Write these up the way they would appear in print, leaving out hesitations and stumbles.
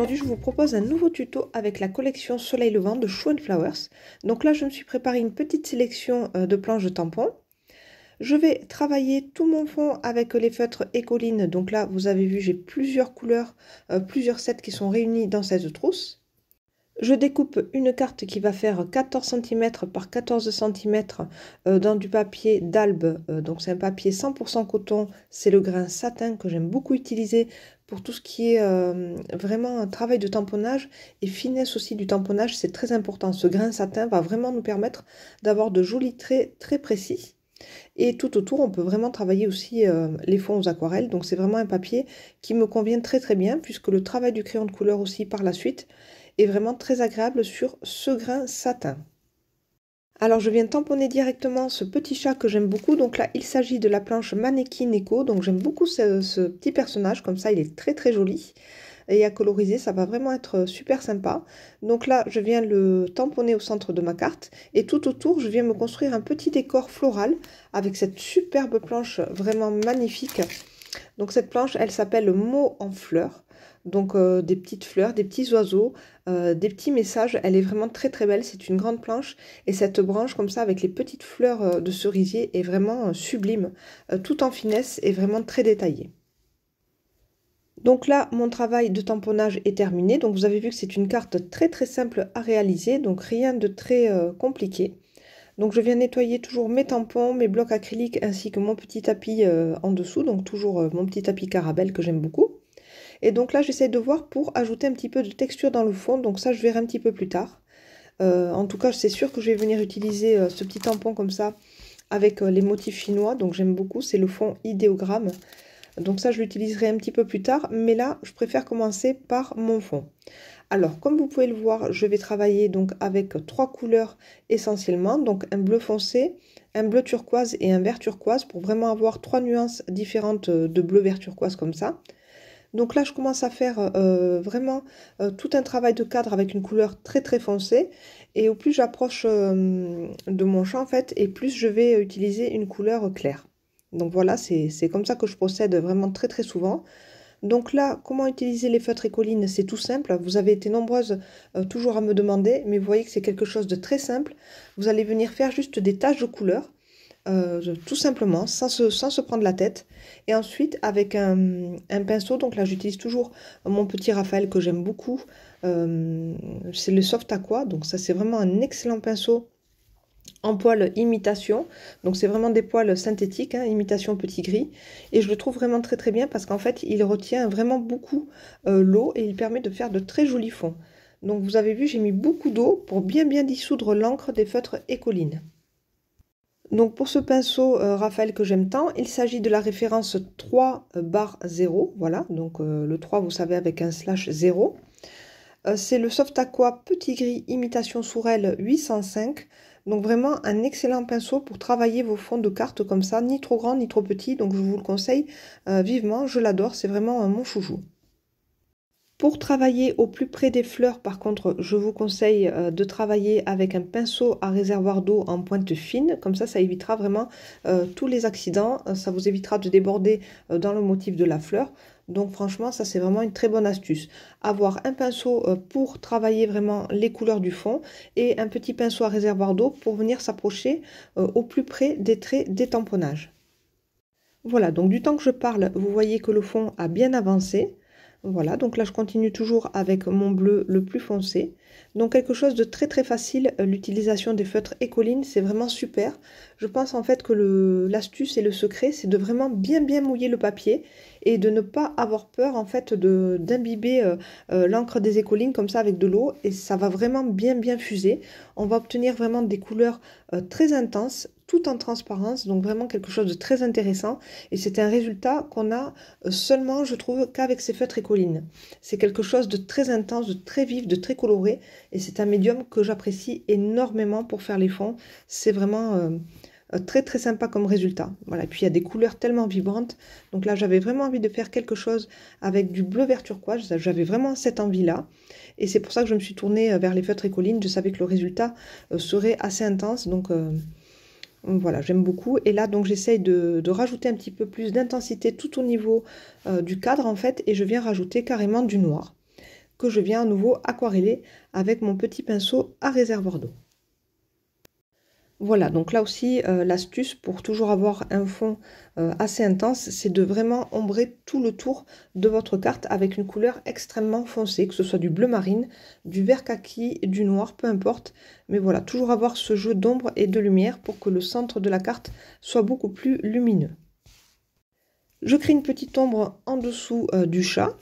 aujourd'hui je vous propose un nouveau tuto avec la collection Soleil Levant de Show & Flowers. Donc là je me suis préparé une petite sélection de planches de tampons. Je vais travailler tout mon fond avec les feutres Ecoline. Donc là vous avez vu j'ai plusieurs couleurs, plusieurs sets qui sont réunis dans cette trousse. Je découpe une carte qui va faire 14 cm par 14 cm dans du papier d'Albe. Donc c'est un papier 100% coton, c'est le grain satin que j'aime beaucoup utiliser pour tout ce qui est vraiment un travail de tamponnage et finesse aussi du tamponnage, c'est très important. Ce grain satin va vraiment nous permettre d'avoir de jolis traits très précis. Et tout autour, on peut vraiment travailler aussi les fonds aux aquarelles. Donc c'est vraiment un papier qui me convient très très bien puisque le travail du crayon de couleur aussi par la suite est vraiment très agréable sur ce grain satin. Alors je viens tamponner directement ce petit chat que j'aime beaucoup. Donc là il s'agit de la planche Mannequin Eco. Donc j'aime beaucoup ce petit personnage, comme ça il est très très joli. Et à coloriser ça va vraiment être super sympa. Donc là je viens le tamponner au centre de ma carte. Et tout autour je viens me construire un petit décor floral avec cette superbe planche vraiment magnifique. Donc cette planche elle s'appelle Mots en fleurs. Donc des petites fleurs, des petits oiseaux, des petits messages. Elle est vraiment très très belle, c'est une grande planche. Et cette branche comme ça avec les petites fleurs de cerisier est vraiment sublime. Tout en finesse et vraiment très détaillé. Donc là, mon travail de tamponnage est terminé. Donc vous avez vu que c'est une carte très très simple à réaliser. Donc rien de très compliqué. Donc je viens nettoyer toujours mes tampons, mes blocs acryliques ainsi que mon petit tapis en dessous. Donc toujours mon petit tapis Caramel que j'aime beaucoup. Et donc là, j'essaie de voir pour ajouter un petit peu de texture dans le fond. Donc ça, je verrai un petit peu plus tard. En tout cas, c'est sûr que je vais venir utiliser ce petit tampon comme ça avec les motifs chinois. Donc j'aime beaucoup, c'est le fond idéogramme. Donc ça, je l'utiliserai un petit peu plus tard. Mais là, je préfère commencer par mon fond. Alors, comme vous pouvez le voir, je vais travailler donc avec trois couleurs essentiellement. Donc un bleu foncé, un bleu turquoise et un vert turquoise pour vraiment avoir trois nuances différentes de bleu, vert, turquoise comme ça. Donc là, je commence à faire vraiment tout un travail de cadre avec une couleur très très foncée. Et au plus j'approche de mon champ, en fait, et plus je vais utiliser une couleur claire. Donc voilà, c'est comme ça que je procède vraiment très très souvent. Donc là, comment utiliser les feutres Ecoline? C'est tout simple. Vous avez été nombreuses toujours à me demander, mais vous voyez que c'est quelque chose de très simple. Vous allez venir faire juste des taches de couleur. Tout simplement, sans se prendre la tête. Et ensuite, avec un pinceau, donc là j'utilise toujours mon petit Raphaël que j'aime beaucoup. C'est le Soft Aqua, donc ça c'est vraiment un excellent pinceau en poils imitation. Donc c'est vraiment des poils synthétiques, hein, imitation petit gris. Et je le trouve vraiment très très bien parce qu'en fait il retient vraiment beaucoup l'eau et il permet de faire de très jolis fonds. Donc vous avez vu, j'ai mis beaucoup d'eau pour bien dissoudre l'encre des feutres Ecoline. Donc pour ce pinceau Raphaël que j'aime tant, il s'agit de la référence 3/0, voilà, donc le 3 vous savez avec un slash 0. C'est le Soft Aqua Petit Gris Imitation Sourelle 805, donc vraiment un excellent pinceau pour travailler vos fonds de cartes comme ça, ni trop grand ni trop petit, donc je vous le conseille vivement, je l'adore, c'est vraiment mon chouchou. Pour travailler au plus près des fleurs, par contre, je vous conseille de travailler avec un pinceau à réservoir d'eau en pointe fine. Comme ça évitera vraiment tous les accidents. Ça vous évitera de déborder dans le motif de la fleur. Donc franchement, ça c'est vraiment une très bonne astuce. Avoir un pinceau pour travailler vraiment les couleurs du fond et un petit pinceau à réservoir d'eau pour venir s'approcher au plus près des traits des tamponnages. Voilà, donc du temps que je parle, vous voyez que le fond a bien avancé. Voilà, donc là je continue toujours avec mon bleu le plus foncé. Donc quelque chose de très très facile, l'utilisation des feutres Ecoline, c'est vraiment super. Je pense en fait que l'astuce et le secret, c'est de vraiment bien mouiller le papier et de ne pas avoir peur en fait d'imbiber l'encre des Ecoline comme ça avec de l'eau et ça va vraiment bien fuser. On va obtenir vraiment des couleurs très intenses, tout en transparence, donc vraiment quelque chose de très intéressant et c'est un résultat qu'on a seulement, je trouve, qu'avec ces feutres Ecoline. C'est quelque chose de très intense, de très vif, de très coloré et c'est un médium que j'apprécie énormément pour faire les fonds. C'est vraiment très très sympa comme résultat. Voilà, et puis il y a des couleurs tellement vibrantes. Donc là, j'avais vraiment envie de faire quelque chose avec du bleu vert turquoise. J'avais vraiment cette envie-là. Et c'est pour ça que je me suis tournée vers les feutres Ecoline. Je savais que le résultat serait assez intense. Donc voilà, j'aime beaucoup. Et là, donc, j'essaye de rajouter un petit peu plus d'intensité tout au niveau du cadre, en fait. Et je viens rajouter carrément du noir. que je viens à nouveau aquareller avec mon petit pinceau à réservoir d'eau. Voilà, donc là aussi, l'astuce pour toujours avoir un fond assez intense, c'est de vraiment ombrer tout le tour de votre carte avec une couleur extrêmement foncée, que ce soit du bleu marine, du vert kaki, du noir, peu importe. Mais voilà, toujours avoir ce jeu d'ombre et de lumière pour que le centre de la carte soit beaucoup plus lumineux. Je crée une petite ombre en dessous du chat.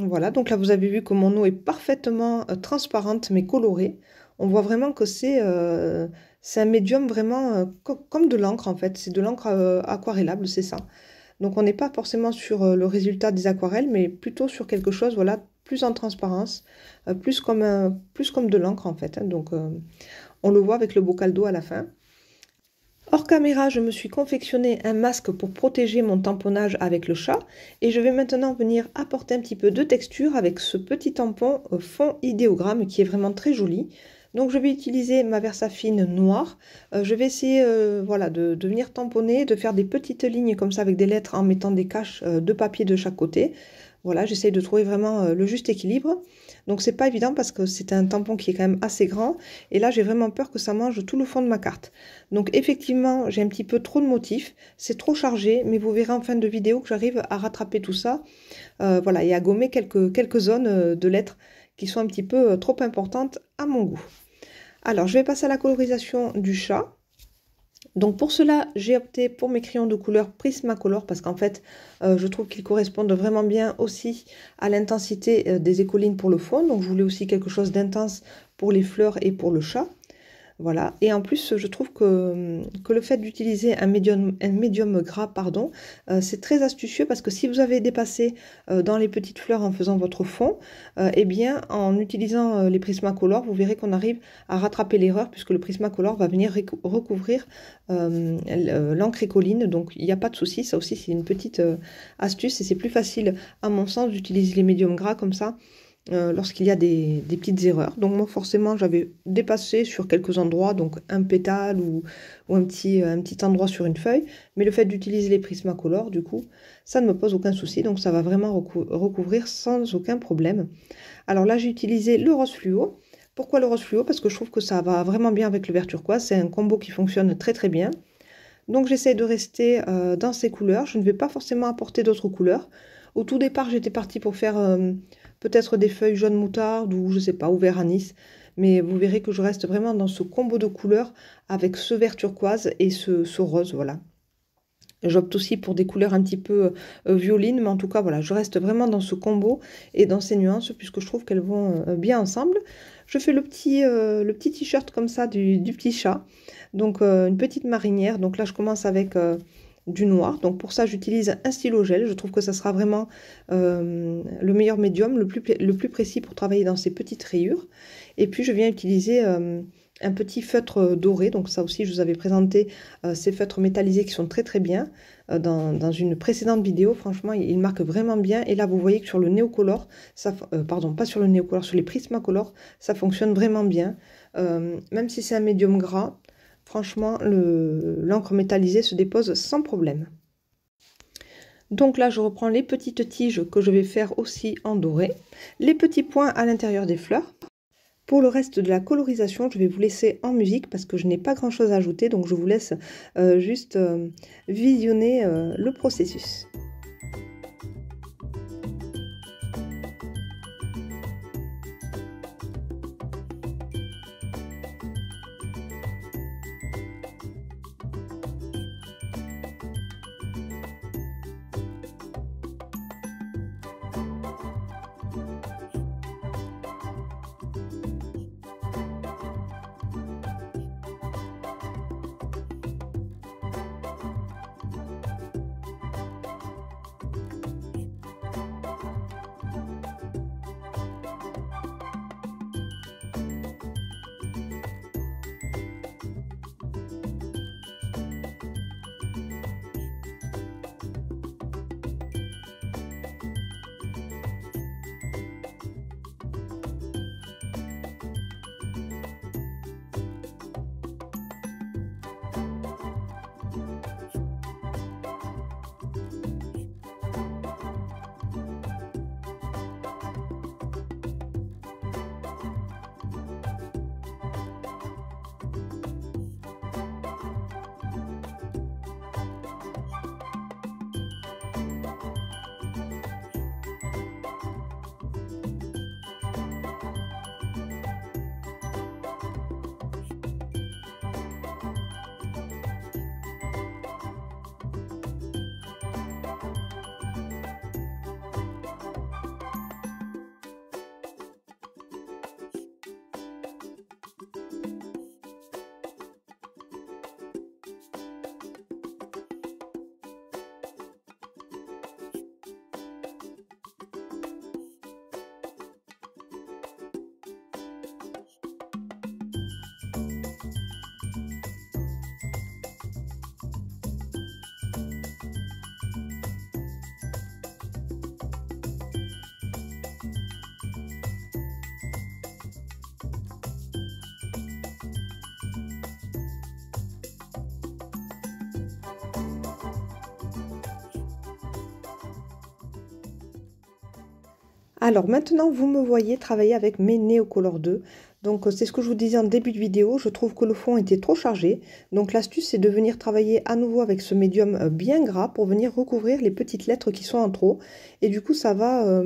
Voilà, donc là vous avez vu que mon eau est parfaitement transparente mais colorée. On voit vraiment que c'est un médium vraiment comme de l'encre en fait. C'est de l'encre aquarellable, c'est ça. Donc on n'est pas forcément sur le résultat des aquarelles, mais plutôt sur quelque chose, voilà, plus en transparence, plus comme de l'encre en fait. Hein. Donc on le voit avec le bocal d'eau à la fin. Hors caméra, je me suis confectionné un masque pour protéger mon tamponnage avec le chat et je vais maintenant venir apporter un petit peu de texture avec ce petit tampon fond idéogramme qui est vraiment très joli. Donc je vais utiliser ma Versafine noire. Je vais essayer voilà, de venir tamponner, de faire des petites lignes comme ça avec des lettres en mettant des caches de papier de chaque côté. Voilà, j'essaye de trouver vraiment le juste équilibre. Donc c'est pas évident parce que c'est un tampon qui est quand même assez grand. Et là, j'ai vraiment peur que ça mange tout le fond de ma carte. Donc effectivement, j'ai un petit peu trop de motifs. C'est trop chargé, mais vous verrez en fin de vidéo que j'arrive à rattraper tout ça. Voilà, et à gommer quelques zones de lettres qui sont un petit peu trop importantes à mon goût. Alors, je vais passer à la colorisation du chat. Donc pour cela, j'ai opté pour mes crayons de couleur Prismacolor parce qu'en fait, je trouve qu'ils correspondent vraiment bien aussi à l'intensité des écolines pour le fond. Donc je voulais aussi quelque chose d'intense pour les fleurs et pour le chat. Voilà, et en plus, je trouve que le fait d'utiliser un médium gras, pardon, c'est très astucieux parce que si vous avez dépassé dans les petites fleurs en faisant votre fond, eh bien, en utilisant les Prismacolor, vous verrez qu'on arrive à rattraper l'erreur puisque le Prismacolor va venir recouvrir l'encre écoline, donc il n'y a pas de souci. Ça aussi, c'est une petite astuce et c'est plus facile, à mon sens, d'utiliser les médiums gras comme ça. Lorsqu'il y a des petites erreurs. Donc moi forcément j'avais dépassé sur quelques endroits, donc un pétale ou un petit endroit sur une feuille, mais le fait d'utiliser les Prismacolor, du coup, ça ne me pose aucun souci, donc ça va vraiment recouvrir sans aucun problème. Alors là j'ai utilisé le rose fluo. Pourquoi le rose fluo? Parce que je trouve que ça va vraiment bien avec le vert turquoise, c'est un combo qui fonctionne très très bien. Donc j'essaie de rester dans ces couleurs, je ne vais pas forcément apporter d'autres couleurs. Au tout départ j'étais partie pour faire peut-être des feuilles jaune moutarde ou je sais pas, ou vert anis. Mais vous verrez que je reste vraiment dans ce combo de couleurs avec ce vert turquoise et ce rose, voilà. J'opte aussi pour des couleurs un petit peu violines, mais en tout cas, voilà, je reste vraiment dans ce combo et dans ces nuances puisque je trouve qu'elles vont bien ensemble. Je fais le petit t-shirt comme ça du petit chat, donc une petite marinière. Donc là, je commence avec du noir. Donc pour ça, j'utilise un stylo gel. Je trouve que ça sera vraiment le meilleur médium, le plus précis pour travailler dans ces petites rayures. Et puis, je viens utiliser un petit feutre doré. Donc ça aussi, je vous avais présenté ces feutres métallisés qui sont très très bien dans une précédente vidéo. Franchement, ils marquent vraiment bien. Et là, vous voyez que sur le Neocolor, pardon, pas sur le Neocolor, sur les Prismacolor, ça fonctionne vraiment bien. Même si c'est un médium gras, franchement, l'encre métallisée se dépose sans problème. Donc là, je reprends les petites tiges que je vais faire aussi en doré, les petits points à l'intérieur des fleurs. Pour le reste de la colorisation, je vais vous laisser en musique parce que je n'ai pas grand chose à ajouter, donc je vous laisse juste visionner le processus. Alors maintenant, vous me voyez travailler avec mes Neocolor 2. Donc c'est ce que je vous disais en début de vidéo, je trouve que le fond était trop chargé. Donc l'astuce, c'est de venir travailler à nouveau avec ce médium bien gras pour venir recouvrir les petites lettres qui sont en trop. Et du coup, ça va,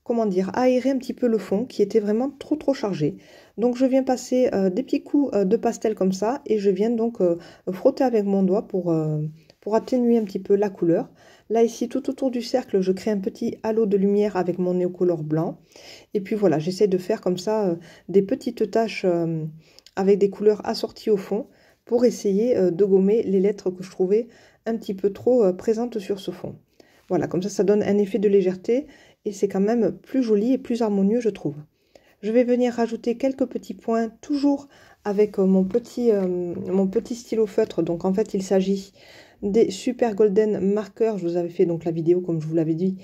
comment dire, aérer un petit peu le fond qui était vraiment trop chargé. Donc je viens passer des petits coups de pastel comme ça et je viens donc frotter avec mon doigt pour atténuer un petit peu la couleur. Là, ici, tout autour du cercle, je crée un petit halo de lumière avec mon Neocolor blanc. Et puis voilà, j'essaie de faire comme ça des petites taches avec des couleurs assorties au fond pour essayer de gommer les lettres que je trouvais un petit peu trop présentes sur ce fond. Voilà, comme ça donne un effet de légèreté et c'est quand même plus joli et plus harmonieux, je trouve. Je vais venir rajouter quelques petits points, toujours avec mon petit stylo feutre. Donc en fait, il s'agit des Super Golden Markers. Je vous avais fait donc la vidéo comme je vous l'avais dit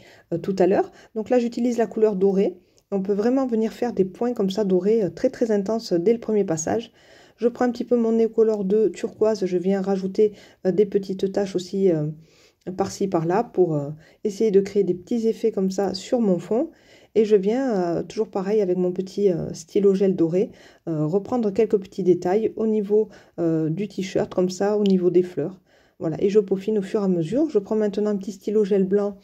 tout à l'heure. Donc là, j'utilise la couleur dorée. On peut vraiment venir faire des points comme ça dorés très intenses dès le premier passage. Je prends un petit peu mon Neocolor 2 turquoise. Je viens rajouter des petites taches aussi par-ci par-là pour essayer de créer des petits effets comme ça sur mon fond. Et je viens, toujours pareil avec mon petit stylo gel doré, reprendre quelques petits détails au niveau du t-shirt, comme ça, au niveau des fleurs. Voilà, et je peaufine au fur et à mesure. Je prends maintenant un petit stylo gel blanc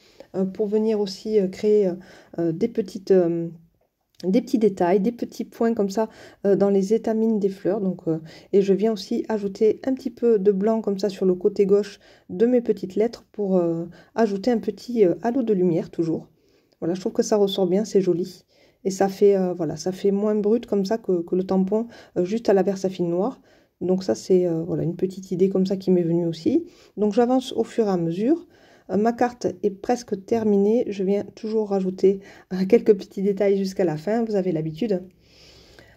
pour venir aussi créer des petits détails, des petits points comme ça dans les étamines des fleurs. Donc, et je viens aussi ajouter un petit peu de blanc comme ça sur le côté gauche de mes petites lettres pour ajouter un petit halo de lumière toujours. Voilà, je trouve que ça ressort bien, c'est joli. Et ça fait, voilà, ça fait moins brut comme ça que le tampon juste à la Versafine noire. Donc ça, c'est voilà, une petite idée comme ça qui m'est venue aussi. Donc j'avance au fur et à mesure. Ma carte est presque terminée. Je viens toujours rajouter quelques petits détails jusqu'à la fin. Vous avez l'habitude.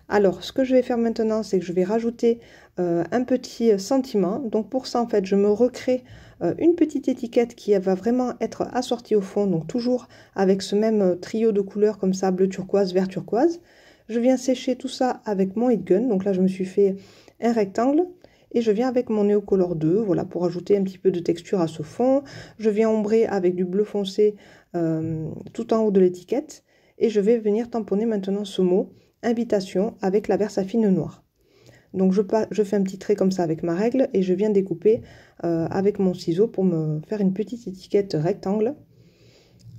Alors, ce que je vais faire maintenant, c'est que je vais rajouter un petit sentiment. Donc pour ça, en fait, je me recrée une petite étiquette qui va vraiment être assortie au fond. Donc toujours avec ce même trio de couleurs comme ça, bleu turquoise, vert turquoise. Je viens sécher tout ça avec mon heat gun. Donc là, je me suis fait un rectangle. Et je viens avec mon Neocolor 2, voilà, pour ajouter un petit peu de texture à ce fond. Je viens ombrer avec du bleu foncé tout en haut de l'étiquette. Et je vais venir tamponner maintenant ce mot invitation avec la Versafine noire. Donc je fais un petit trait comme ça avec ma règle et je viens découper avec mon ciseau pour me faire une petite étiquette rectangle.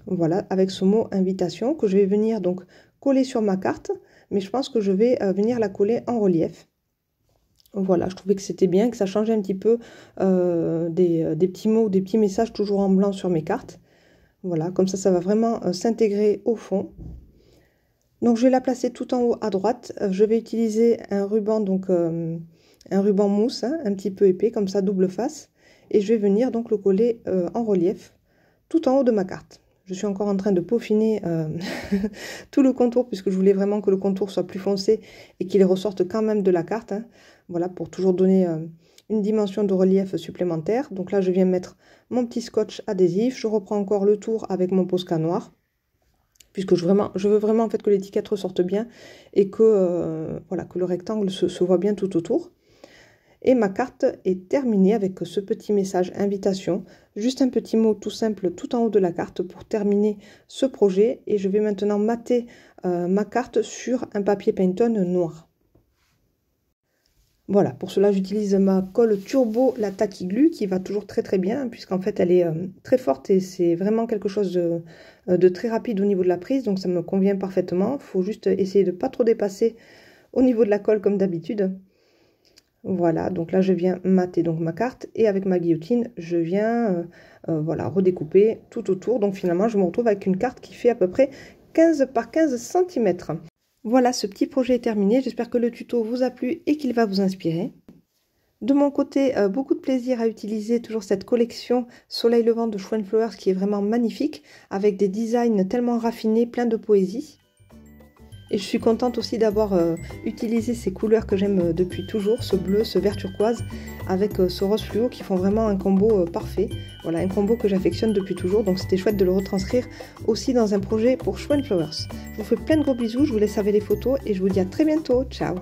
Voilà, avec ce mot invitation que je vais venir donc coller sur ma carte. Mais je pense que je vais venir la coller en relief. Voilà, je trouvais que c'était bien, que ça changeait un petit peu des petits mots, des petits messages toujours en blanc sur mes cartes. Voilà, comme ça va vraiment s'intégrer au fond. Donc je vais la placer tout en haut à droite. Je vais utiliser un ruban, donc un ruban mousse, hein, un petit peu épais, comme ça, double face. Et je vais venir donc le coller en relief tout en haut de ma carte. Je suis encore en train de peaufiner tout le contour, puisque je voulais vraiment que le contour soit plus foncé et qu'il ressorte quand même de la carte. Hein. Voilà, pour toujours donner une dimension de relief supplémentaire. Donc là, je viens mettre mon petit scotch adhésif. Je reprends encore le tour avec mon Posca noir, puisque je veux vraiment en fait que l'étiquette ressorte bien et que, voilà, que le rectangle se voit bien tout autour. Et ma carte est terminée avec ce petit message invitation, juste un petit mot tout simple tout en haut de la carte pour terminer ce projet. Et je vais maintenant mater ma carte sur un papier Pantone noir. Voilà, pour cela j'utilise ma colle Turbo, la Tacky Glue, qui va toujours très bien, puisqu'en fait elle est très forte et c'est vraiment quelque chose de très rapide au niveau de la prise, donc ça me convient parfaitement. Il faut juste essayer de ne pas trop dépasser au niveau de la colle comme d'habitude. Voilà, donc là je viens mater donc ma carte et avec ma guillotine je viens voilà, redécouper tout autour. Donc finalement je me retrouve avec une carte qui fait à peu près 15 par 15 cm. Voilà, ce petit projet est terminé. J'espère que le tuto vous a plu et qu'il va vous inspirer. De mon côté, beaucoup de plaisir à utiliser toujours cette collection Soleil Levant de Schwen Flowers qui est vraiment magnifique, avec des designs tellement raffinés, plein de poésie. Et je suis contente aussi d'avoir utilisé ces couleurs que j'aime depuis toujours, ce bleu, ce vert turquoise, avec ce rose fluo qui font vraiment un combo parfait. Voilà, un combo que j'affectionne depuis toujours, donc c'était chouette de le retranscrire aussi dans un projet pour Schwen Flowers. Je vous fais plein de gros bisous, je vous laisse avec les photos et je vous dis à très bientôt, ciao!